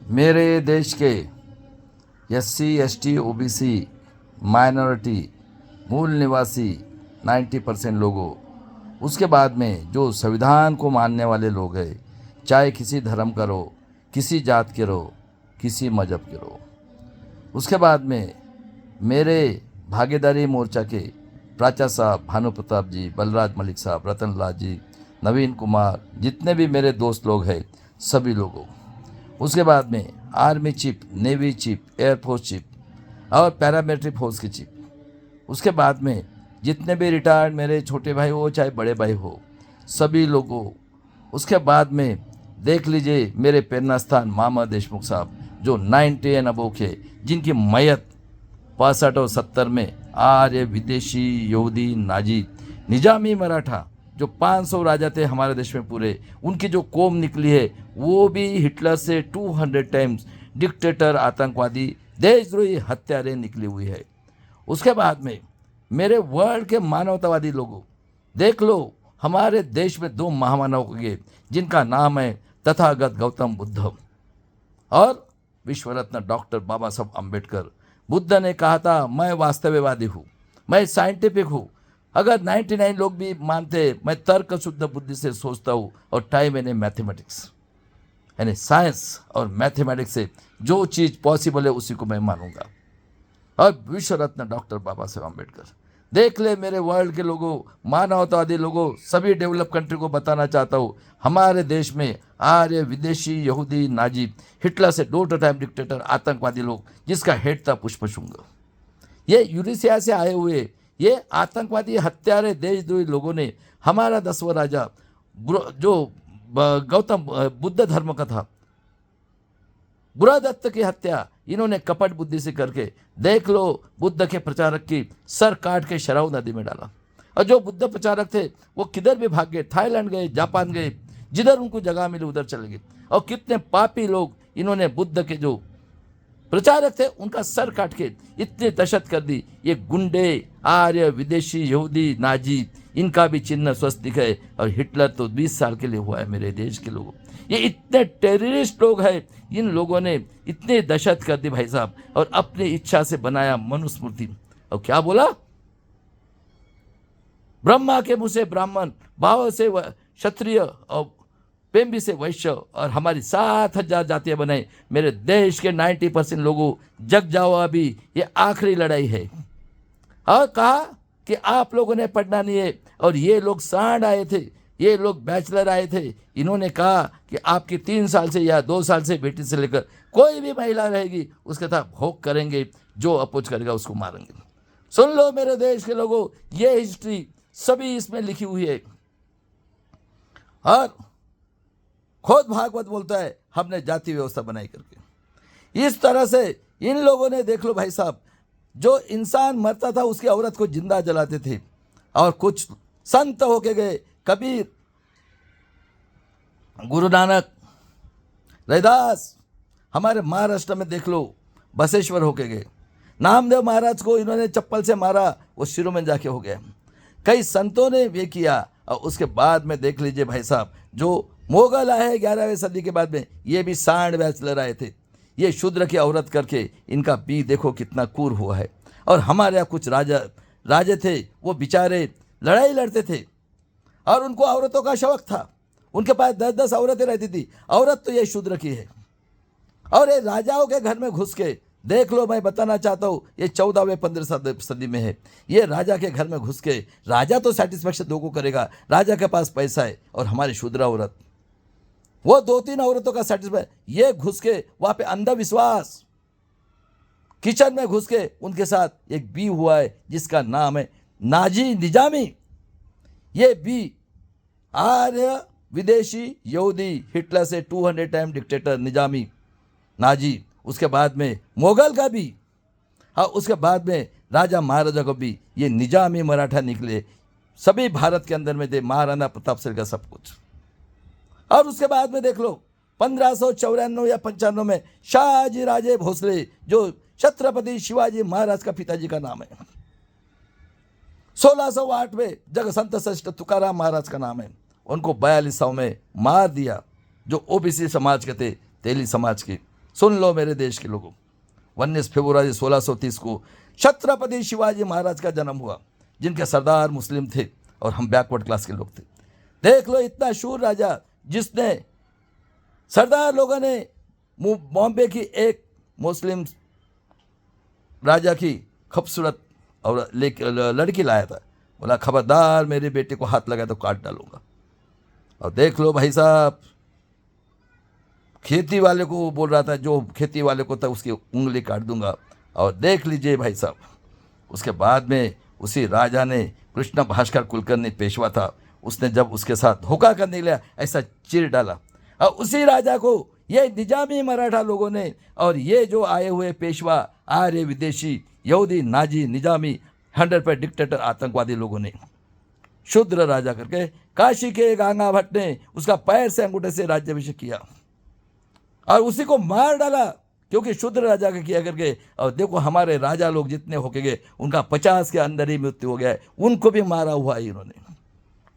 मेरे देश के एससी, एसटी, ओबीसी, माइनॉरिटी, मूल निवासी 90% लोगों, उसके बाद में जो संविधान को मानने वाले लोग हैं, चाहे किसी धर्म का रहो, किसी जात के रहो, किसी मजहब के रहो, उसके बाद में मेरे भागीदारी मोर्चा के प्राचा साहब, भानु प्रताप जी, बलराज मलिक साहब, रतन लाल जी, नवीन कुमार, जितने भी मेरे दोस्त लोग हैं, सभी लोगों, उसके बाद में army chief, navy chief, air force chief और पैरामिलिट्री फोर्स के चीफ, उसके बाद में जितने भी रिटायर्ड मेरे छोटे भाई हो चाहे बड़े भाई हो, सभी लोगों, उसके बाद में देख लीजिए मेरे प्रेरणा स्थान मामा देशमुख साहब जो 90 एंड अबव के, जिनकी मैयत 65 और 70 में आर्य, विदेशी, यहूदी, नाजी, निजामी, मराठा जो 500 राजा थे हमारे देश में पूरे, उनकी जो कौम निकली है वो भी हिटलर से 200 टाइम्स डिक्टेटर, आतंकवादी, देशद्रोही, हत्यारे निकली हुई है। उसके बाद में मेरे वर्ल्ड के मानवतावादी लोगों, देख लो हमारे देश में 2 महामानव हुए जिनका नाम है तथागत गौतम बुद्ध और विश्व रत्न डॉक्टर बाबा साहब अम्बेडकर। बुद्ध ने कहा था मैं वास्तववादी हूँ, मैं साइंटिफिक हूँ। अगर 99 लोग भी मानते, मैं तर्क शुद्ध बुद्धि से सोचता हूँ और टाइम यानी मैथमेटिक्स, यानी साइंस और मैथमेटिक्स से जो चीज़ पॉसिबल है उसी को मैं मानूंगा। और विश्व रत्न डॉक्टर बाबा साहब अम्बेडकर, देख ले मेरे वर्ल्ड के लोगों, मानवतावादी लोगों, सभी डेवलप कंट्री को बताना चाहता हूँ, हमारे देश में आर्य, विदेशी, यहूदी, नाजी, हिटलर से 2 टाइम डिक्टेटर, आतंकवादी लोग, जिसका हेड था पुष्पशुंग, ये यूरेशिया से आए हुए ये आतंकवादी, हत्यारे, देशद्रोही लोगों ने हमारा 10वां राजा जो गौतम बुद्ध धर्म का था, बुरादत्त की हत्या इन्होंने कपट बुद्धि से करके, देख लो बुद्ध के प्रचारक की सर काट के शराव नदी में डाला। और जो बुद्ध प्रचारक थे वो किधर भी भाग गए, थाईलैंड गए, जापान गए, जिधर उनको जगह मिली उधर चले गए। और कितने पापी लोग इन्होंने बुद्ध के जो प्रचारक थे उनका सर काट के इतनी दहशत कर दी। ये गुंडे, आर्य, विदेशी, यहूदी, नाजी, इनका भी चिन्ह स्वस्तिक है। और हिटलर तो 20 साल के लिए हुआ है मेरे देश के लोगों। ये इतने टेररिस्ट लोग हैं, इन लोगों ने इतनी दहशत कर दी भाई साहब, और अपनी इच्छा से बनाया मनुस्मृति। और क्या बोला, ब्रह्मा के मुंह से ब्राह्मण, भाव से क्षत्रिय और पेम्बी से वैश्य, और हमारी 7000 जातियां बनाई। मेरे देश के 90% लोगों, जग जाओ अभी, ये आखिरी लड़ाई है। और कहा कि आप लोगों ने पढ़ना नहीं है। और ये लोग सांड आए थे, ये लोग बैचलर आए थे, इन्होंने कहा कि आपकी 3 साल से या 2 साल से बेटी से लेकर कोई भी महिला रहेगी उसके साथ भोग करेंगे, जो अपोज करेगा उसको मारेंगे। सुन लो मेरे देश के लोगों, ये हिस्ट्री सभी इसमें लिखी हुई है। और खुद भागवत बोलता है हमने जाति व्यवस्था बनाई करके। इस तरह से इन लोगों ने, देख लो भाई साहब, जो इंसान मरता था उसकी औरत को जिंदा जलाते थे। और कुछ संत होके गए, कबीर, गुरु नानक, रैदास, हमारे महाराष्ट्र में देख लो बसेश्वर होके गए। नामदेव महाराज को इन्होंने चप्पल से मारा, वो सिरों में जाके हो गया। कई संतों ने ये किया। और उसके बाद में देख लीजिए भाई साहब, जो मुगल आए 11वीं सदी के बाद में, ये भी सांड बैचलर आए थे। ये शूद्र की औरत करके इनका भी देखो कितना क्रूर हुआ है। और हमारे यहाँ कुछ राजे थे, वो बेचारे लड़ाई लड़ते थे और उनको औरतों का शौक था। उनके पास 10-10 औरतें रहती थी। औरत तो ये शूद्र की है। और ये राजाओं के घर में घुस के, देख लो, मैं बताना चाहता हूँ, ये 14वें 15 सदी में है। ये राजा के घर में घुस के, राजा तो सेटिस्फेक्शन दो को करेगा, राजा के पास पैसा है, और हमारी शूद्र औरत वो 2-3 औरतों का सेटिस्फाई, ये घुस के वहाँ पे अंधविश्वास, किचन में घुस के उनके साथ एक बी हुआ है जिसका नाम है नाजी, निजामी। ये बी आर्य, विदेशी, यहूदी, हिटलर से 200 टाइम डिक्टेटर, निजामी, नाजी, उसके बाद में मुगल का भी, हाँ, उसके बाद में राजा महाराजा को भी ये निजामी मराठा निकले। सभी भारत के अंदर में थे, महाराणा प्रताप सिंह का सब कुछ। और उसके बाद में देख लो 1594 या 95 में शाहजी राजे भोसले, जो छत्रपति शिवाजी महाराज का पिताजी का नाम है। 1608 में जग संत श्रेष्ठ तुकाराम महाराज का नाम है। उनको 4200 में मार दिया, जो ओबीसी समाज के थे, तेली समाज के। सुन लो मेरे देश के लोगों, 19 फरवरी 1630 को छत्रपति शिवाजी महाराज का जन्म हुआ, जिनके सरदार मुस्लिम थे और हम बैकवर्ड क्लास के लोग थे। देख लो, इतना शूर राजा जिसने सरदार लोगों ने बॉम्बे की एक मुस्लिम राजा की खूबसूरत और लड़की लाया था, बोला खबरदार मेरे बेटे को हाथ लगा तो काट डालूंगा। और देख लो भाई साहब, खेती वाले को बोल रहा था, जो खेती वाले को था उसकी उंगली काट दूंगा। और देख लीजिए भाई साहब, उसके बाद में उसी राजा ने, कृष्ण भास्कर कुलकर्णी पेशवा था, उसने जब उसके साथ धोखा करने लिया ऐसा चीर डाला। और उसी राजा को ये निजामी मराठा लोगों ने और ये जो आए हुए पेशवा आर्य विदेशी यहूदी नाजी निजामी 100% डिक्टेटर आतंकवादी लोगों ने शूद्र राजा करके काशी के गंगा भट्ट ने उसका पैर से अंगूठे से राज्याभिषेक किया और उसी को मार डाला, क्योंकि शूद्र राजा का किया करके। और देखो हमारे राजा लोग जितने होके गए उनका 50 के अंदर ही मृत्यु हो गया है, उनको भी मारा हुआ है इन्होंने।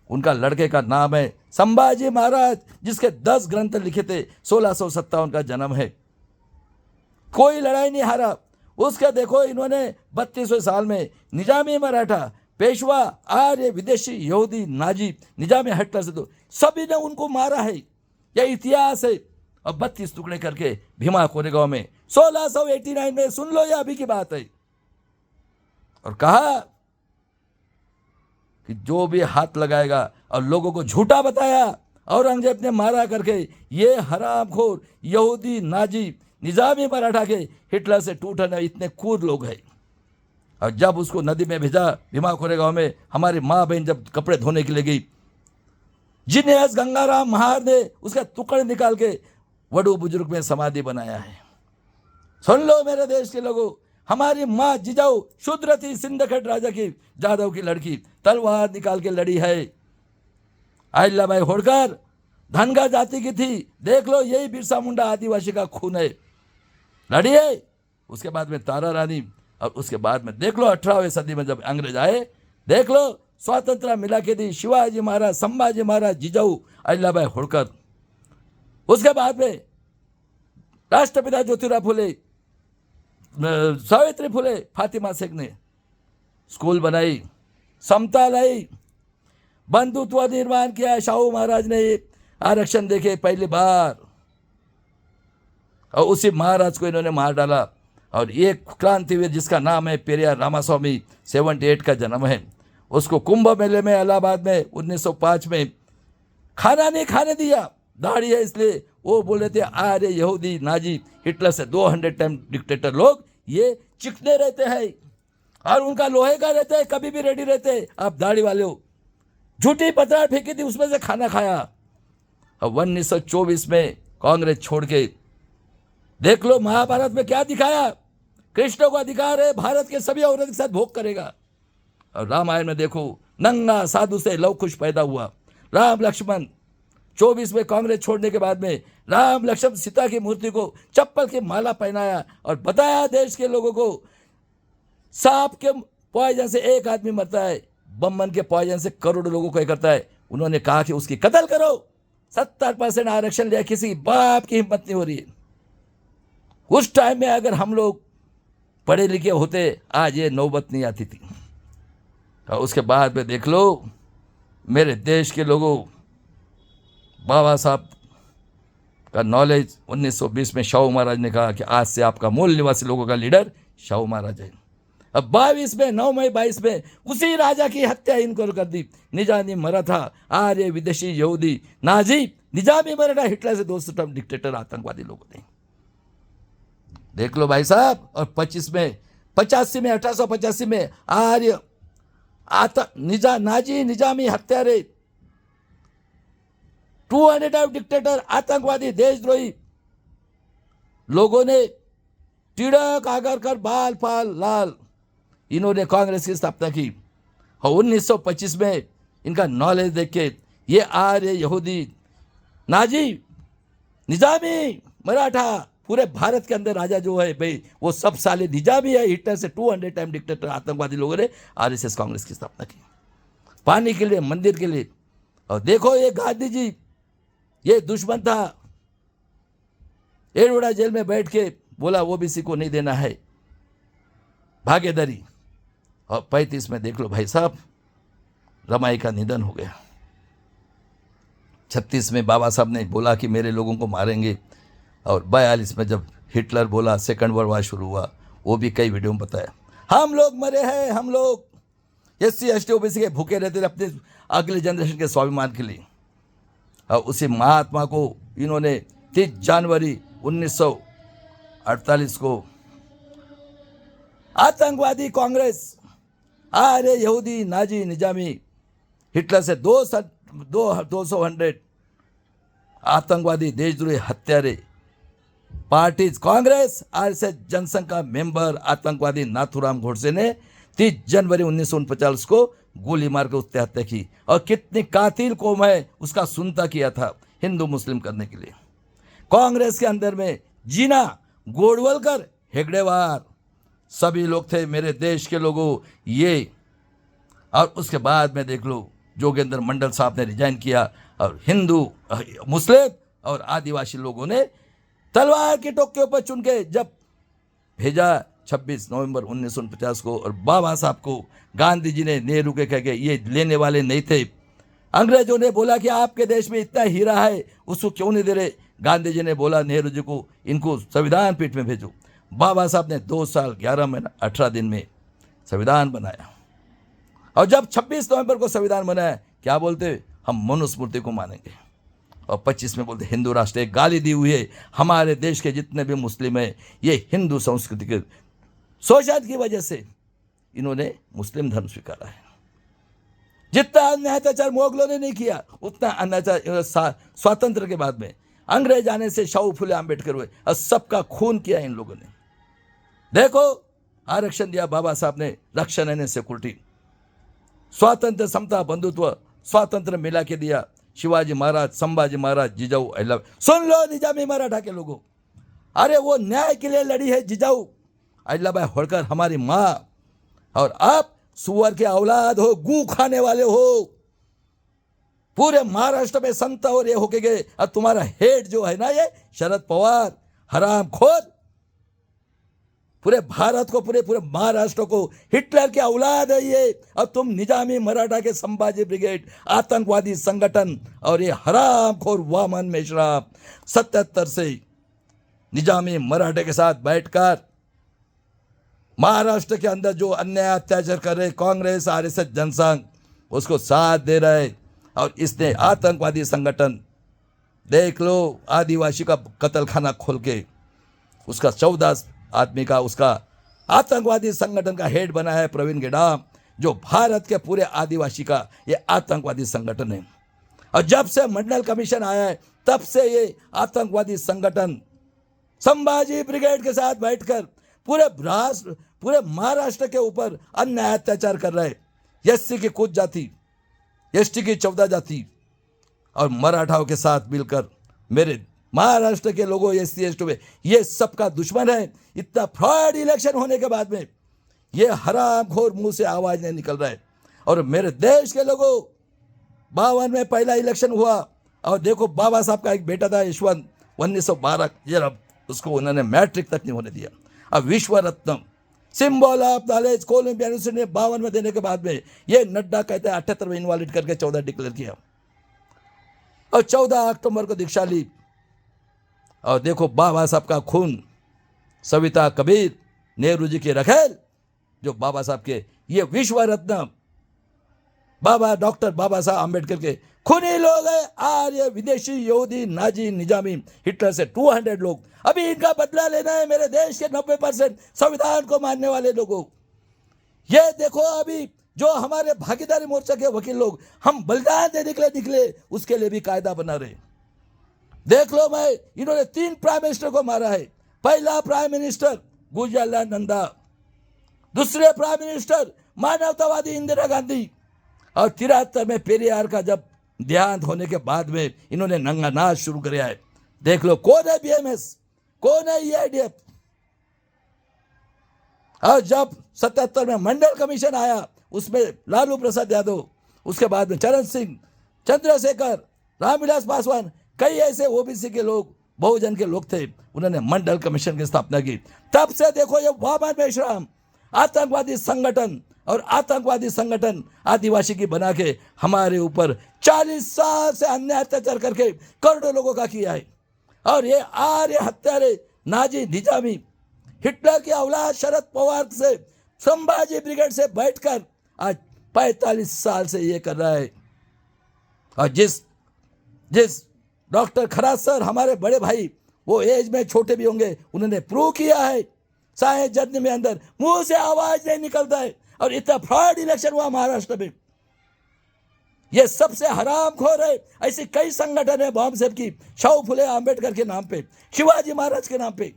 उनका लड़के का नाम है संभाजी महाराज, जिसके 10 ग्रंथ लिखे थे, 1657 का जन्म है, कोई लड़ाई नहीं हारा। उसका देखो इन्होंने 32वें साल में निजामी मराठा पेशवा आर्य विदेशी यहूदी नाजी निजामी हिटलर से तो सभी ने उनको मारा है, यह इतिहास है। और 32 टुकड़े करके भीमा कोरेगांव में 1689 में, सुन लो, यह अभी की बात है। और कहा कि जो भी हाथ लगाएगा और लोगों को झूठा बताया औरंगजेब ने मारा करके, ये हरामखोर यहूदी नाजी निजामी मराठा के हिटलर से टूटने इतने क्रूर लोग हैं। और जब उसको नदी में भेजा भीमा कोरेगांव में, हमारी माँ बहन जब कपड़े धोने के लिए गई, जिन्हें गंगाराम महार ने उसका टुकड़े निकाल के वडू बुजुर्ग में समाधि बनाया है। सुन लो मेरे देश के लोगों, हमारी माँ जिजाऊ शूद्र थी, सिंदखेड़ राजा की जादव की लड़की, तलवार निकाल के लड़ी है। अहिल्याबाई होड़कर धनगा जाति की थी, देख लो, यही बिरसा मुंडा आदिवासी का खून है, लड़ी है। उसके बाद में तारा रानी, और उसके बाद में देख लो 18वीं सदी में जब अंग्रेज आए, देख लो स्वतंत्रता मिला के दी शिवाजी महाराज, संभाजी महाराज, जिजाऊ अहिल्याबाई होड़कर। उसके बाद में राष्ट्रपिता ज्योतिराव फुले, सावित्री फुले, फातिमा शेख ने स्कूल बनाई, समता लाई, बंधुत्व निर्माण किया। शाहू महाराज ने आरक्षण देखे पहली बार, और उसी महाराज को इन्होंने मार डाला। और एक क्रांतिवीर जिसका नाम है पेरियार रामास्वामी, 78 का जन्म है, उसको कुंभ मेले में इलाहाबाद में 1905 में खाना नहीं खाने दिया, दाढ़ी है इसलिए। वो बोले थे आर्य यहूदी नाजी हिटलर से 200 टाइम डिक्टेटर लोग ये चिकने रहते हैं और उनका लोहे का रहते हैं, कभी भी रेडी रहते हैं। आप दाढ़ी वाले हो, झूठी पत्रार फेंकी थी, उसमें से खाना खाया। अब 1924 में कांग्रेस छोड़ के देख लो महाभारत में क्या दिखाया, कृष्ण को अधिकार है भारत के सभी औरत के साथ भोग करेगा। और रामायण में देखो नंगा साधु से लव कुश पैदा हुआ, राम लक्ष्मण। 24 में कांग्रेस छोड़ने के बाद में राम लक्ष्मण सीता की मूर्ति को चप्पल की माला पहनाया और बताया देश के लोगों को सांप के पॉइजन से एक आदमी मरता है, बमन के पॉइजन से करोड़ों लोगों को करता है। उन्होंने कहा कि उसकी कत्ल करो। 70% आरक्षण लिया, किसी बाप की हिम्मत नहीं हो रही है। उस टाइम में अगर हम लोग पढ़े लिखे होते आज ये नौबत नहीं आती थी। और उसके बाद में देख लो मेरे देश के लोगों, बाबा साहब का नॉलेज 1920 में शाहू महाराज ने कहा कि आज से आपका मूल निवासी लोगों का लीडर शाहू महाराज है। अब 22 में 9 मई 22 में उसी राजा की हत्या इनको कर दी। निजामी मराठा आर्य विदेशी यहूदी नाजी निजामी मराठा हिटलर से 200 टर्म डिक्टेटर आतंकवादी लोगों ने, देख लो भाई साहब। और 85 में 1885 में आर्य नाजी निजामी हत्यारे 200 डिक्टेटर आतंकवादी देशद्रोही लोगों ने तिड़क आगर कर बाल फाल लाल, इन्होंने कांग्रेस की स्थापना की। और 1925 में इनका नॉलेज देख के ये आर्य यहूदी नाजी निजामी मराठा पूरे भारत के अंदर राजा जो है भाई वो सब साले निजामी है। हिटलर से 200 टाइम डिक्टेटर आतंकवादी लोगों ने आरएसएस कांग्रेस की स्थापना की, पानी के लिए, मंदिर के लिए। और देखो ये गांधी जी ये दुश्मन था, एरोडा जेल में बैठ के बोला ओबीसी को नहीं देना है भागीदारी। और 35 में देख लो भाई साहब, रमाई का निधन हो गया। 36 में बाबा साहब ने बोला कि मेरे लोगों को मारेंगे, और 42 में जब हिटलर बोला, सेकंड वर्ल्ड वार शुरू हुआ, वो भी कई वीडियो में बताया, हम लोग मरे हैं, हम लोग SC ST OBC के भूखे रहते थे अपने अगले जनरेशन के स्वाभिमान के लिए। और उसी महात्मा को इन्होंने 30 जनवरी 1948 को आतंकवादी कांग्रेस, आर्य यहूदी नाजी निजामी हिटलर से 200 आतंकवादी देशद्रोही हत्यारे पार्टीज कांग्रेस RSS जनसंघ का मेंबर आतंकवादी नाथूराम गोडसे ने 30 जनवरी 1949 को गोली मार कर उसकी हत्या की। और कितनी कातिल कौम है उसका सुनता किया था हिंदू मुस्लिम करने के लिए। कांग्रेस के अंदर में जीना, गोडवलकर, हेगड़ेवार सभी लोग थे मेरे देश के लोगों ये। और उसके बाद में देख लो जोगेंद्र मंडल साहब ने रिजाइन किया, और हिंदू मुस्लिम और आदिवासी लोगों ने तलवार की टोक के ऊपर चुन के जब भेजा 26 नवंबर 1949 को। और बाबा साहब को गांधी जी ने नेहरू के कह के ये लेने वाले नहीं थे। अंग्रेजों ने बोला कि आपके देश में इतना हीरा है उसको क्यों नहीं दे रहे। गांधी जी ने बोला नेहरू जी को इनको संविधान पीठ में भेजो। बाबा साहब ने 2 साल 11 महीना 18 दिन में संविधान बनाया। और जब 26 नवंबर को संविधान बनाया, क्या बोलते, हम मनुस्मृति को मानेंगे। और 25 में बोलते हिंदू राष्ट्र। एक गाली दी हुई है हमारे देश के जितने भी मुस्लिम हैं, ये हिंदू संस्कृति के शोषण की वजह से इन्होंने मुस्लिम धर्म स्वीकारा है। जितना अन्याय अत्याचार मुगलों ने नहीं किया उतना अत्याचार स्वातंत्र के बाद में अंग्रेज आने से शाहू फुले अम्बेडकर हुए, और सबका खून किया इन लोगों ने। देखो आरक्षण दिया बाबा साहब ने, रक्षण ने सिक्योरिटी, स्वातंत्र समता बंधुत्व स्वातंत्र मिला के दिया। शिवाजी महाराज, संभाजी महाराज, जिजाऊ अहिल्या। सुन लो निजामी मराठा के लोगों, अरे वो न्याय के लिए लड़ी है जिजाऊ अहिल्याबाई होलकर हमारी माँ, और आप सुअर के औलाद हो, गू खाने वाले हो। पूरे महाराष्ट्र में संत और ये होके गए, और तुम्हारा हेड जो है ना ये शरद पवार हरामखोर, पूरे भारत को पूरे महाराष्ट्र को हिटलर के औलाद है ये। और तुम निजामी मराठा के संभाजी ब्रिगेड आतंकवादी संगठन, और ये हरामखोर वामन मेश्राम 77 से निजामी मराठे के साथ बैठकर महाराष्ट्र के अंदर जो अन्याय अत्याचार कर रहे कांग्रेस RSS जनसंघ उसको साथ दे रहे। और इसने आतंकवादी संगठन देख लो, आदिवासी का कत्ल खाना खोल के उसका 14 आदमी का उसका आतंकवादी संगठन का हेड बना है प्रवीण गेडाम, जो भारत के पूरे आदिवासी का ये आतंकवादी संगठन है। और जब से मंडल कमीशन आया है तब से ये आतंकवादी संगठन संभाजी ब्रिगेड के साथ बैठकर पूरे महाराष्ट्र के ऊपर अन्याय अत्याचार कर रहे। SC की कुछ जाति, ST की 14 जाति और मराठाओं के साथ मिलकर मेरे महाराष्ट्र के लोगों SC ST में ये सबका दुश्मन है। इतना फ्रॉड इलेक्शन होने के बाद में ये हरामखोर मुंह से आवाज नहीं निकल रहा है। और मेरे देश के लोगों 52 में पहला इलेक्शन हुआ, और देखो बाबा साहब का एक बेटा था यशवंत 1912, जरा उसको उन्होंने मैट्रिक तक नहीं होने दिया। अब विश्व रत्न symbol of knowledge Columbia university ने 52 में देने के बाद में ये नड्डा कहते हैं 78 में इनवैलिड करके 14 डिक्लेयर किया, और 14 अक्टूबर को दीक्षा ली। और देखो बाबा साहब का खून, सविता कबीर, नेहरू जी के रखेल, जो बाबा साहब के ये विश्व रत्न डॉक्टर बाबा साहब अम्बेडकर के खूनी लोग हैं। आर्य विदेशी यहूदी नाजी निजामी हिटलर से 200 लोग। अभी इनका बदला लेना है मेरे देश के 90% संविधान को मानने वाले लोगों। ये देखो अभी जो हमारे भागीदारी मोर्चा के वकील लोग हम बलिदान देने के लिए निकले, उसके लिए भी कायदा बना रहे। देख लो मैं, इन्होंने 3 प्राइम मिनिस्टर को मारा है। पहला प्राइम मिनिस्टर गुजरलाल नंदा, दूसरे प्राइम मिनिस्टर मानवतावादी इंदिरा गांधी, और 73 में पेरियार का जब देहांत होने के बाद में इन्होंने नंगा नाच शुरू किया है। देख लो कौन है BMS, कौन है EIDF। और जब 77 में मंडल कमीशन आया उसमें लालू प्रसाद यादव, उसके बाद में चरण सिंह, चंद्रशेखर, रामविलास पासवान, कई ऐसे OBC के लोग बहुजन के लोग थे, उन्होंने मंडल कमीशन की स्थापना की। तब से देखो ये वामन मेश्राम आतंकवादी संगठन और आतंकवादी संगठन आदिवासी की बना के हमारे ऊपर 40 साल से अन्याय अत्याचार करके करोड़ों लोगों का किया है। और ये आर्य हत्यारे नाजी निजामी हिटलर की औलाद शरद पवार से संभाजी ब्रिगेड से बैठकर आज 45 साल से ये कर रहा है। और जिस डॉक्टर खराज सर हमारे बड़े भाई, वो एज में छोटे भी होंगे, उन्होंने प्रूव किया है साए जज्ञ में अंदर मुंह से आवाज नहीं निकलता है। और इतना फ्रॉड इलेक्शन हुआ महाराष्ट्र में, ये सबसे हरामखोर है। ऐसी कई संगठन है बॉम्ब सेब की, शाहू फुले आंबेडकर के नाम पे, शिवाजी महाराज के नाम पे।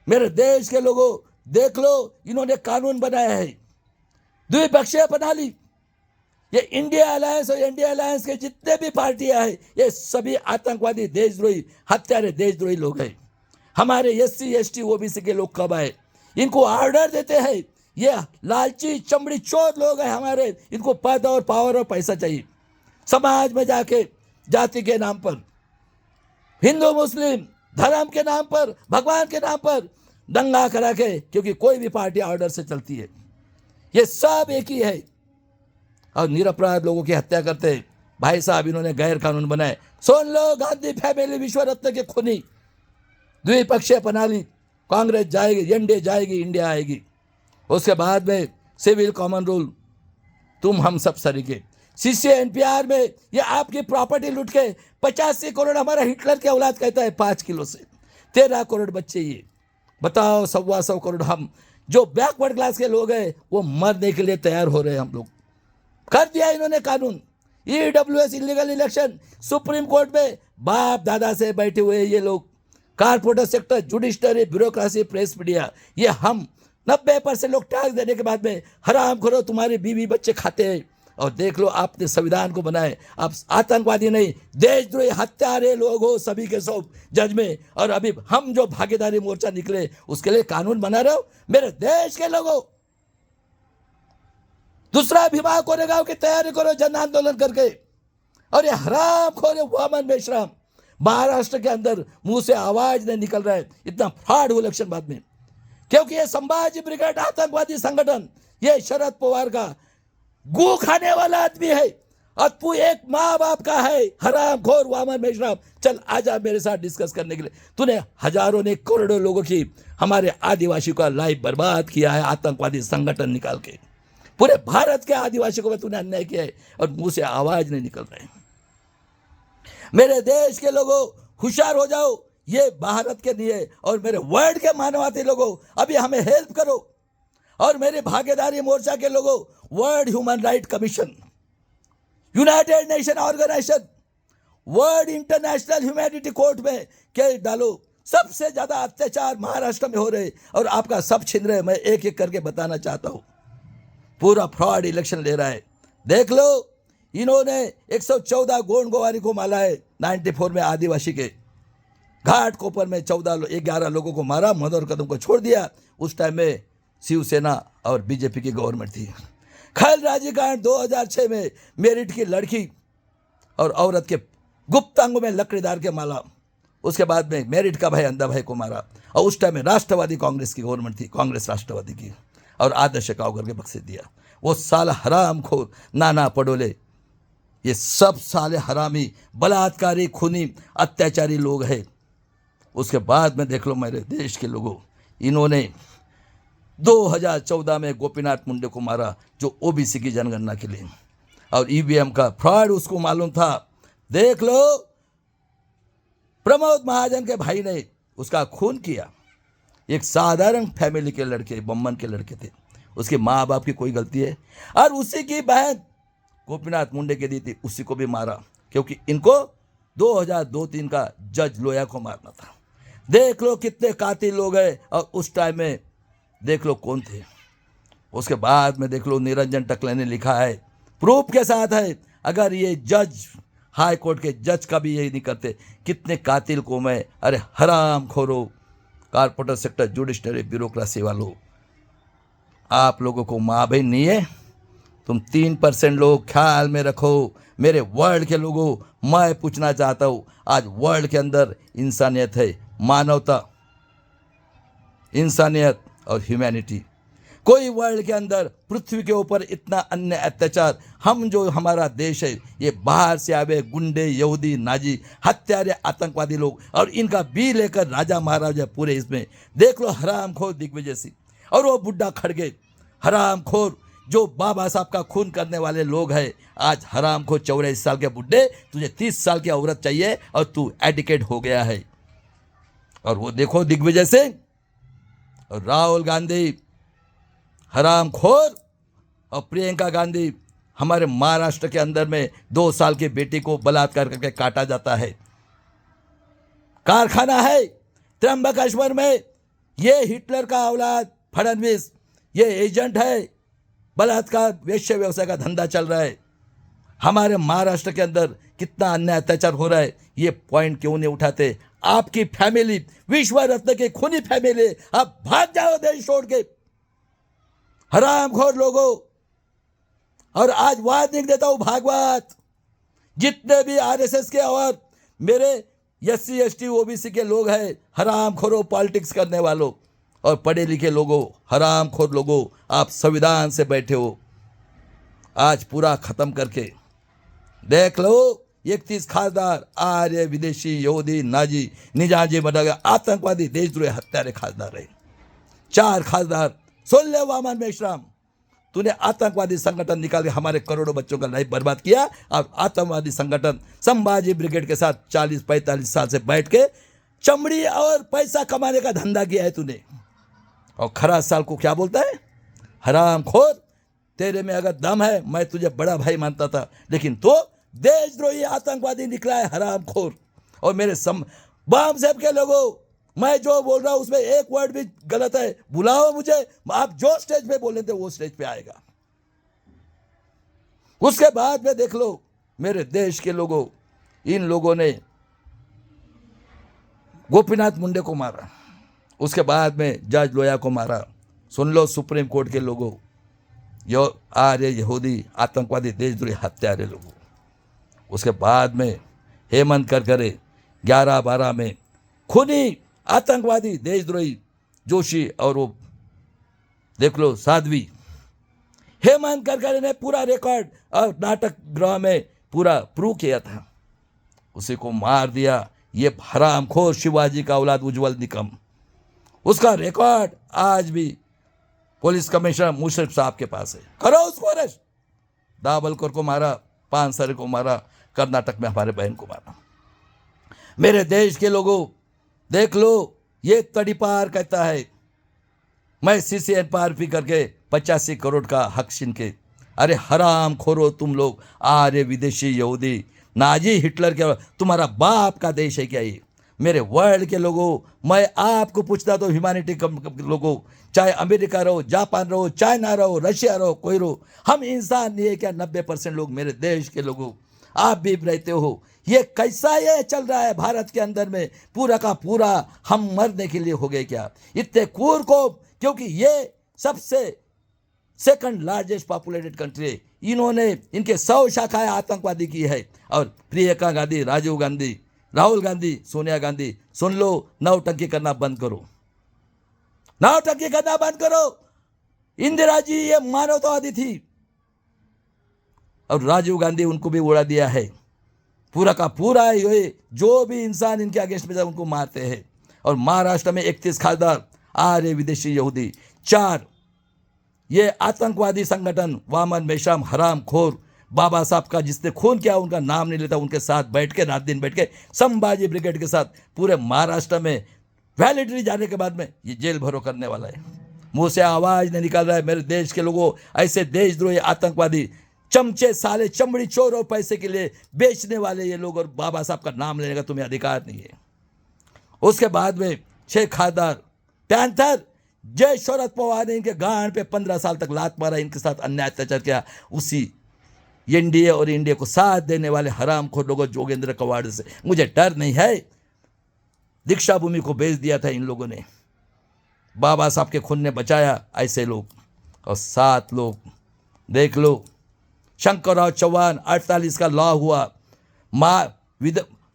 मेरे देश के लोगों देख लो, इन्होंने कानून बनाया है, द्विपक्षीय प्रणाली। ये इंडिया अलायंस और इंडिया अलायंस के जितने भी पार्टियां हैं, ये सभी आतंकवादी देशद्रोही हत्यारे देशद्रोही लोग हैं। हमारे SC ST OBC के लोग कब आए? इनको ऑर्डर देते हैं, ये लालची चमड़ी चोर लोग हैं हमारे, इनको पद और पावर और पैसा चाहिए। समाज में जाके जाति के नाम पर, हिंदू मुस्लिम धर्म के नाम पर, भगवान के नाम पर दंगा करा के, क्योंकि कोई भी पार्टी ऑर्डर से चलती है, ये सब एक ही है। और निरपराध लोगों की हत्या करते हैं। भाई साहब, इन्होंने गैर कानून बनाए। सुन लो, गांधी फैमिली विश्व रत्न के खूनी, द्विपक्षीय प्रणाली, कांग्रेस जाएगी, NDA जाएगी, इंडिया आएगी। उसके बाद में सिविल कॉमन रूल, तुम हम सब सरीके। CCA NPR में ये आपकी प्रॉपर्टी लूट के 85 करोड़, हमारा हिटलर के औलाद कहता है 5 किलो से 13 करोड़ बच्चे। ये बताओ, 125 करोड़ हम जो बैकवर्ड क्लास के लोग हैं, वो मरने के लिए तैयार हो रहे हैं। हम लोग कर दिया इन्होंने कानून। EWS illegal election, supreme court में बाप दादा से बैठे हुए ये लोग, corporator sector, judiciary, bureaucracy, press media, ये हम 90% लोग टैक्स देने के बाद में हराम करो तुम्हारे बीवी बच्चे खाते हैं। और देख लो, आपने संविधान को बनाए, आप आतंकवादी नहीं, देशद्रोही हत्यारे लोग हो सभी के सब जज में। और अभी हम जो भागीदारी मोर्चा निकले, उसके लिए कानून बना रहे हो। मेरे देश के लोगों, दूसरा विभाग कोरेगांव की तैयारी करो जन आंदोलन करके। और ये हराम खोरे वामन मेश्राम महाराष्ट्र के अंदर मुंह से आवाज नहीं निकल रहा है, इतना फ्रॉड हुआ इलेक्शन बाद में, क्योंकि ये संभाजी ब्रिगेड आतंकवादी संगठन, ये शरद पवार का गू खाने वाला आदमी है। और तू एक माँ बाप का है, हराम खोर वामन मेश्राम। चल आजा मेरे साथ डिस्कस करने के लिए। तूने हजारों ने करोड़ों लोगों की, हमारे आदिवासी का लाइफ बर्बाद किया है आतंकवादी संगठन निकाल के। पूरे भारत के आदिवासियों को तूने अन्याय किया है और मुंह से आवाज नहीं निकल रहे। मेरे देश के लोगों, होशियार हो जाओ, ये भारत के लिए और मेरे वर्ल्ड के मानववादी लोगों, अभी हमें हेल्प करो। और मेरे भागीदारी मोर्चा के लोगों, world human right commission, united nation organisation, world international humanity court में केस डालो। सबसे ज्यादा अत्याचार महाराष्ट्र में हो रहे और आपका सब छिन रहे। मैं एक एक करके बताना चाहता हूं। पूरा फ्रॉड इलेक्शन ले रहा है। देख लो, इन्होंने 114 गोंड गोवारी को मारा है 94 में, आदिवासी के घाट कोपर में 11 लोगों को मारा, मनोहर कदम को छोड़ दिया। उस टाइम में शिवसेना और बीजेपी की गवर्नमेंट थी। खैल राजी कांड 2006 में मेरिट की लड़की और औरत के गुप्त अंगों में लकड़ीदार के माला। उसके बाद में मेरिट का भाई अंधा भाई को मारा। और उस टाइम में राष्ट्रवादी कांग्रेस की गवर्नमेंट थी, कांग्रेस राष्ट्रवादी की, और आदर्श काव करके बख्शे दिया। वो साला हराम खोर नाना पडोले, ये सब साले हरामी, बलात्कारी, खूनी, अत्याचारी लोग हैं। उसके बाद में देख लो मेरे देश के लोगों, इन्होंने 2014 में गोपीनाथ मुंडे को मारा, जो OBC की जनगणना के लिए, और EVM का फ्रॉड उसको मालूम था। देख लो, प्रमोद महाजन के भाई ने उसका खून किया। एक साधारण फैमिली के लड़के, बम्मन के लड़के थे, उसके माँ बाप की कोई गलती है? और उसी की बहन गोपीनाथ मुंडे के दी थी, उसी को भी मारा, क्योंकि इनको 2002-3 का जज लोया को मारना था। देख लो कितने कातिल लोग हैं। और उस टाइम में देख लो कौन थे। उसके बाद में देख लो निरंजन टकले ने लिखा है, प्रूफ के साथ है, अगर ये जज, हाई कोर्ट के जज का भी यही नहीं करते, कितने कातिल को मैं, अरे हराम खोरो, कारपोरेटर सेक्टर, जुडिशरी, ब्यूरोक्रेसी वालों, आप लोगों को माँ बहन नहीं है? तुम 3% लोग ख्याल में रखो। मेरे वर्ल्ड के लोगों, मैं पूछना चाहता हूँ, आज वर्ल्ड के अंदर इंसानियत है, मानवता, इंसानियत और ह्यूमैनिटी। कोई वर्ल्ड के अंदर पृथ्वी के ऊपर इतना अन्य अत्याचार, हम जो हमारा देश है, ये बाहर से आवे गुंडे, यहूदी, नाजी, हत्यारे, आतंकवादी लोग, और इनका बी लेकर राजा महाराजा पूरे इसमें। देख लो हरामखोर दिग्विजय सिंह और वो बुड्ढा खड़गे, हरामखोर जो बाबा साहब का खून करने वाले लोग हैं। आज हरामखोर 84 साल के बुड्ढे, तुझे 30 साल की औरत चाहिए और तू एडिकेट हो गया है। और वो देखो दिग्विजय सिंह और राहुल गांधी हरामखोर, और प्रियंका गांधी, हमारे महाराष्ट्र के अंदर में 2 साल की बेटी को बलात्कार करके काटा जाता है। कारखाना है त्र्यंबकेश्वर में, ये हिटलर का औलाद फडणवीस, ये एजेंट है, बलात्कार वेश्या व्यवसाय का धंधा चल रहा है। हमारे महाराष्ट्र के अंदर कितना अन्याय अत्याचार हो रहा है, ये पॉइंट क्यों नहीं उठाते? आपकी फैमिली विश्व रत्न की खूनी फैमिली, आप भाग जाओ देश छोड़ के, हरामखोर लोगों। और आज वार्निंग देता हूं, भागवत, जितने भी आरएसएस के और मेरे एससी एसटी ओबीसी के लोग हैं, हरामखोरों, पॉलिटिक्स करने वालों और पढ़े लिखे लोगों, हरामखोर लोगों, आप संविधान से बैठे हो, आज पूरा खत्म करके देख लो। 31 खासदार आर्य, विदेशी, यहूदी, नाजी, निजाजी, बटागा, आतंकवादी, देशद्रोही, हत्यारे खासदार है। 4 खासदार, सुन ले वामन मेश्राम, तूने आतंकवादी संगठन निकाल के हमारे करोड़ों बच्चों का लाइफ बर्बाद किया। और आतंकवादी संगठन संभाजी ब्रिगेड के साथ 40-45 साल से बैठ के चमड़ी और पैसा कमाने का धंधा किया है तूने। और खरा साल को क्या बोलता है? हरामखोर, तेरे में अगर दम है मैं तुझे बड़ा भाई मानता था, लेकिन तो देशद्रोही आतंकवादी निकला है, हरामखोर। और मेरे बाम साहब के लोगों, मैं जो बोल रहा हूं उसमें एक वर्ड भी गलत है, बुलाओ मुझे, आप जो स्टेज पे बोले थे वो स्टेज पे आएगा। उसके बाद में देख लो मेरे देश के लोगों, इन लोगों ने गोपीनाथ मुंडे को मारा, उसके बाद में जज लोया को मारा। सुन लो सुप्रीम कोर्ट के लोगों, यो आर्य, यहूदी, आतंकवादी, देशद्रोही, हत्यारे लोगों। उसके बाद में हेमंत करकरे 11-12 में खूनी आतंकवादी, देशद्रोही जोशी और वो देख लो साध्वी, हेमंत करकरे ने पूरा रिकॉर्ड और नाटक गृह में पूरा प्रूव किया था, उसी को मार दिया। ये हरामखोर शिवाजी का औलाद उज्जवल निकम, उसका रिकॉर्ड आज भी पुलिस कमिश्नर मुशर्रफ साहब के पास है। करो उसको अरेस्ट। दाभोलकर को मारा, पानसरे को मारा, कर्नाटक में हमारे बहन को मारा। मेरे देश के लोगों देख लो, ये तड़ीपार कहता है मैं CCNPRP करके 85 करोड़ का हक छीन के। अरे हराम खोरो तुम लोग, आर्य, विदेशी, यहूदी, नाजी, हिटलर के, तुम्हारा बाप का देश है क्या ये? मेरे वर्ल्ड के लोगों, मैं आपको पूछता तो ह्यूमैनिटी लोगों, चाहे अमेरिका रहो, जापान रहो, चाइना रहो, रशिया रहो, कोई रहो, हम इंसान नहीं है क्या? 90% लोग मेरे देश के लोगों, आप भी रहते हो। ये कैसा ये चल रहा है भारत के अंदर में, पूरा का पूरा हम मरने के लिए हो गए क्या? इतने क्रूर को, क्योंकि ये सबसे सेकंड लार्जेस्ट पॉपुलेटेड कंट्री है, इन्होंने इनके 100 शाखाएं आतंकवादी की है। और प्रियंका गांधी, राजीव गांधी, राहुल गांधी, सोनिया गांधी, सुन लो, नौटंकी करना बंद करो, नौटंकी करना बंद करो। इंदिरा जी ये मानवतावादी थी और राजीव गांधी उनको भी उड़ा दिया है। पूरा का पूरा ये जो भी इंसान इनके अगेंस्ट में उनको मारते हैं। और महाराष्ट्र में 31 खासदार आर्य, विदेशी, यहूदी, 4 ये आतंकवादी संगठन, वामन मेश्राम, हराम खोर, बाबा साहब का जिसने खून किया उनका नाम नहीं लेता, उनके साथ बैठ के रात दिन बैठ के संभाजी ब्रिगेड के साथ पूरे महाराष्ट्र में वैलिडिटी जाने के बाद में ये जेल भरो करने वाला है। मुंह से आवाज नहीं निकाल रहा है। मेरे देश के लोगों, ऐसे देशद्रोही आतंकवादी, चमचे, साले, चमड़ी चोर और पैसे के लिए बेचने वाले ये लोग, और बाबा साहब का नाम लेने का तुम्हें अधिकार नहीं है। उसके बाद में 6 खासदार पैंथर, जय शरद पवार ने इनके गांड पे 15 साल तक लात मारा, इनके साथ अन्याय अत्याचार किया। उसी एनडीए और इंडिया को साथ देने वाले हरामखोर लोगों, जोगेंद्र कवाड़ से मुझे डर नहीं है। दीक्षा भूमि को बेच दिया था इन लोगों ने, बाबा साहब के खून ने बचाया ऐसे लोग। और 7 लोग देख लो, शंकरराव चौहान 48 का लॉ हुआ,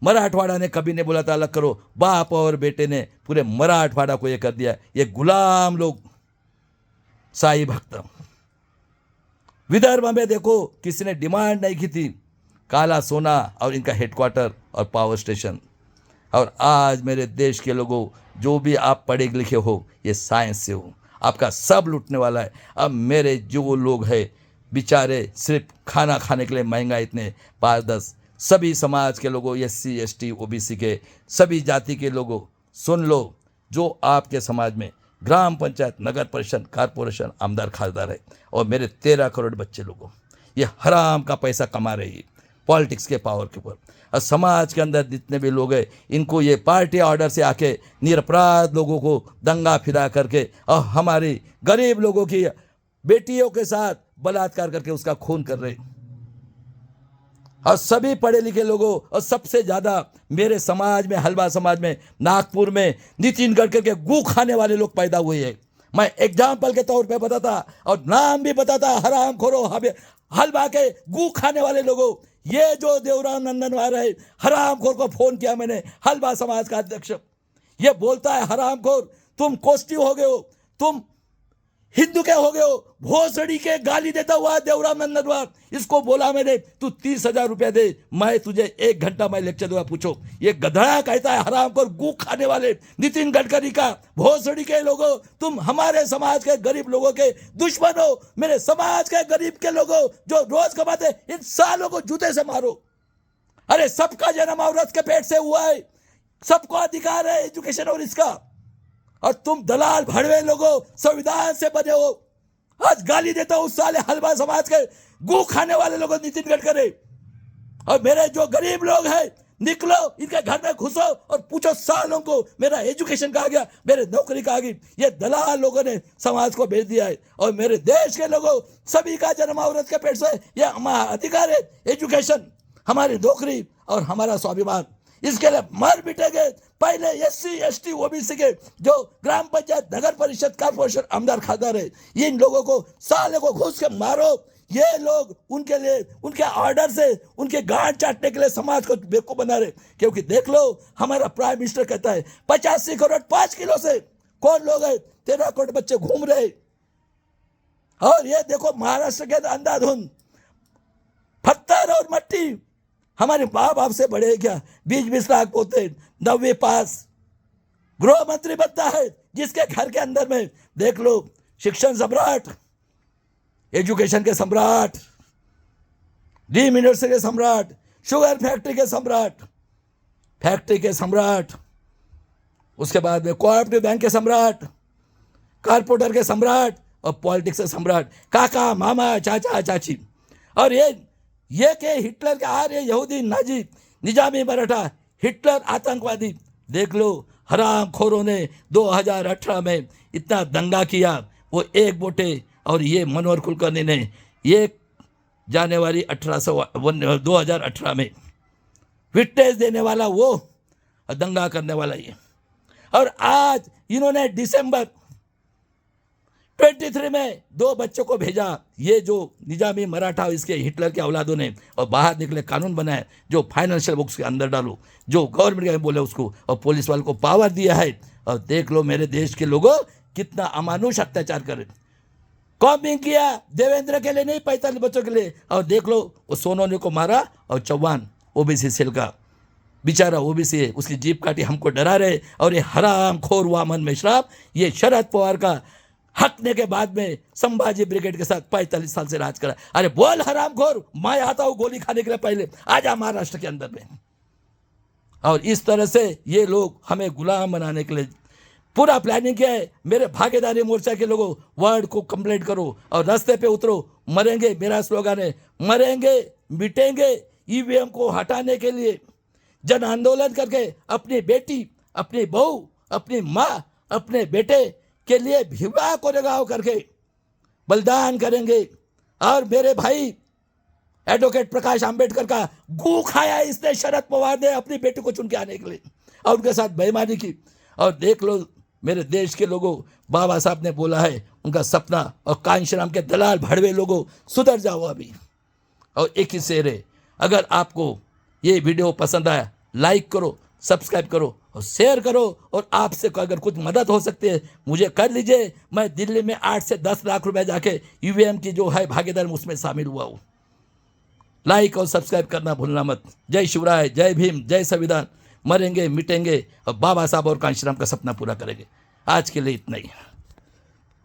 मराठवाड़ा ने कभी नहीं बोला था अलग करो, बाप और बेटे ने पूरे मराठवाड़ा को ये कर दिया। ये गुलाम लोग, साई भक्त। विदर्भ में देखो किसी ने डिमांड नहीं की थी, काला सोना और इनका हेडक्वार्टर और पावर स्टेशन। और आज मेरे देश के लोगों, जो भी आप पढ़े लिखे हो, ये साइंस से हो, आपका सब लूटने वाला है। अब मेरे जो लोग हैं बेचारे सिर्फ खाना खाने के लिए महंगा इतने 5-10, सभी समाज के लोगों, SC ST OBC के सभी जाति के लोगों, सुन लो, जो आपके समाज में ग्राम पंचायत, नगर परिषद, कारपोरेशन, आमदार, खासदार है, और मेरे 13 करोड़ बच्चे लोगों, ये हराम का पैसा कमा रहे हैं पॉलिटिक्स के पावर के ऊपर। और समाज के अंदर जितने भी लोग हैं, इनको ये पार्टी ऑर्डर से आके निरपराध लोगों को दंगा फिरा करके और हमारी गरीब लोगों की बेटियों के साथ बलात्कार करके उसका खून कर रहे। और सभी पढ़े लिखे लोगों, और सबसे ज़्यादा मेरे समाज में, हलवा समाज में, नागपुर में नितिन गडकरी के गू खाने वाले लोग पैदा हुए हैं। मैं एग्जाम्पल के तौर पे बताता और नाम भी बताता, हराम खोरो, हलवा के गू खाने वाले लोगों। ये जो देवराम नंदनवार है, हराम खोर को फोन किया मैंने, हलवा समाज का अध्यक्ष, ये बोलता है हराम खोर, तुम कोष्टी हो गए हो, तुम हिंदू के हो गए हो, भोसड़ी के गाली देता हुआ देवराम नंदनवार। इसको बोला मैंने, तू 30,000 रुपया दे, मैं तुझे 1 घंटा मैं लेक्चर दूंगा, पूछो। ये गधड़ा कहता है हराम खोर, गू खाने वाले नितिन गडकरी का, भोसड़ी के लोगों, तुम हमारे समाज के गरीब लोगों के दुश्मन हो। मेरे समाज के गरीब के लोगों जो रोज कमाते, इन सालों को जूते से मारो। अरे सबका जन्म औरत के पेट से हुआ है, सबको अधिकार है एजुकेशन और इसका, और तुम दलाल भड़वे लोगों संविधान से बने हो। आज गाली देता हूं साले हलवा समाज के गू खाने वाले लोगों, नितिन गडकरी। और मेरे जो गरीब लोग हैं, निकलो इनके घर में घुसो और पूछो सालों को मेरा एजुकेशन कहाँ गया, मेरे नौकरी कहाँ गई। ये दलाल लोगों ने समाज को भेज दिया है। और मेरे देश के लोगों, सभी का जन्म औरत के पेट से, यह हमारा अधिकार है एजुकेशन, हमारी नौकरी और हमारा स्वाभिमान। इसके लिए मर मिटेंगे। पहले SC ST OBC के जो ग्राम पंचायत, नगर परिषद, कारपोरेशन, आमदार, खासदार है, इन लोगों को साले को घुस के मारो। ये लोग उनके लिए, उनके ऑर्डर से, उनके गांड चाटने के लिए समाज को बेवकूफ बना रहे। क्योंकि देख लो, हमारा प्राइम मिनिस्टर कहता है 85 करोड़ 5 किलो से कौन लोग है, 13 करोड़ बच्चे घूम रहे। और ये देखो महाराष्ट्र के अंधाधुंध पत्थर और मट्टी, हमारे माँ बाप से बड़े हैं क्या? 20-20 लाख पोते, 9वीं पास, गृह मंत्री बनता है, जिसके घर के अंदर में देख लो शिक्षण सम्राट, एजुकेशन के सम्राट, डीम यूनिवर्सिटी के सम्राट, शुगर फैक्ट्री के सम्राट, उसके बाद में कोऑपरेटिव बैंक के सम्राट, कारपोरेटर के सम्राट और पॉलिटिक्स के सम्राट, काका, मामा, चाचा, चाची। और ये के हिटलर के आर्य यहूदी, नाजी, निजामी मराठा, हिटलर आतंकवादी। देख लो हराम खोरों ने 2018 में इतना दंगा किया, वो एक बोटे। और ये मनोहर कुलकर्णी ने 1 जनवरी 2018 में विटनेस देने वाला वो, दंगा करने वाला ये। और आज इन्होंने दिसंबर 23 में 2 बच्चों को भेजा, ये जो निजामी मराठा इसके हिटलर के औलादों ने, और बाहर निकले कानून बनाए जो फाइनेंशियल बुक्स के अंदर डालो, जो गवर्नमेंट के बोले उसको, और पुलिस वालों को पावर दिया है। और देख लो मेरे देश के लोगों कितना अमानुष अत्याचार करे। कॉम्बिंग किया देवेंद्र के लिए नहीं, 45 बच्चों के लिए। और देख लो वो सोनोने को मारा, और चौहान OBC सेल का बेचारा OBC है, उसकी जीप काटी, हमको डरा रहे। और ये हराम खोर वामन मेश्राम, ये शरद पवार का हकने के बाद में संभाजी ब्रिगेड के साथ 45 साल से राज करा। अरे बोल हराम खोर, मैं आता हूं गोली खाने के लिए, पहले आजा महाराष्ट्र के अंदर में। और इस तरह से ये लोग हमें गुलाम बनाने के लिए पूरा प्लानिंग किया है। मेरे भागीदारी मोर्चा के लोगों, वर्ड को कंप्लेंट करो और रास्ते पे उतरो, मरेंगे, मेरा स्लोगन है, मरेंगे मिटेंगे। EVM को हटाने के लिए जन आंदोलन करके अपनी बेटी, अपनी बहू, अपनी माँ, अपने बेटे के लिए विवाह को लगाव करके बलिदान करेंगे। और मेरे भाई एडवोकेट प्रकाश आंबेडकर का गू खाया इसने, शरद पवार ने अपनी बेटी को चुन के आने के लिए, और उनके साथ बेईमानी की। और देख लो मेरे देश के लोगों, बाबा साहब ने बोला है उनका सपना, और कांशीराम के दलाल भड़वे लोगों सुधर जाओ अभी। और एक ही शेर है, अगर आपको ये वीडियो पसंद आया लाइक करो, सब्सक्राइब करो और शेयर करो। और आपसे अगर कुछ मदद हो सकती है मुझे कर लीजिए। मैं दिल्ली में 8 से 10 लाख रुपए जाके ईवीएम की जो है भागीदार उसमें शामिल हुआ हूँ। लाइक और सब्सक्राइब करना भूलना मत। जय शिवराय, जय भीम, जय संविधान। मरेंगे मिटेंगे और बाबा साहब और कांशीराम का सपना पूरा करेंगे। आज के लिए इतना ही।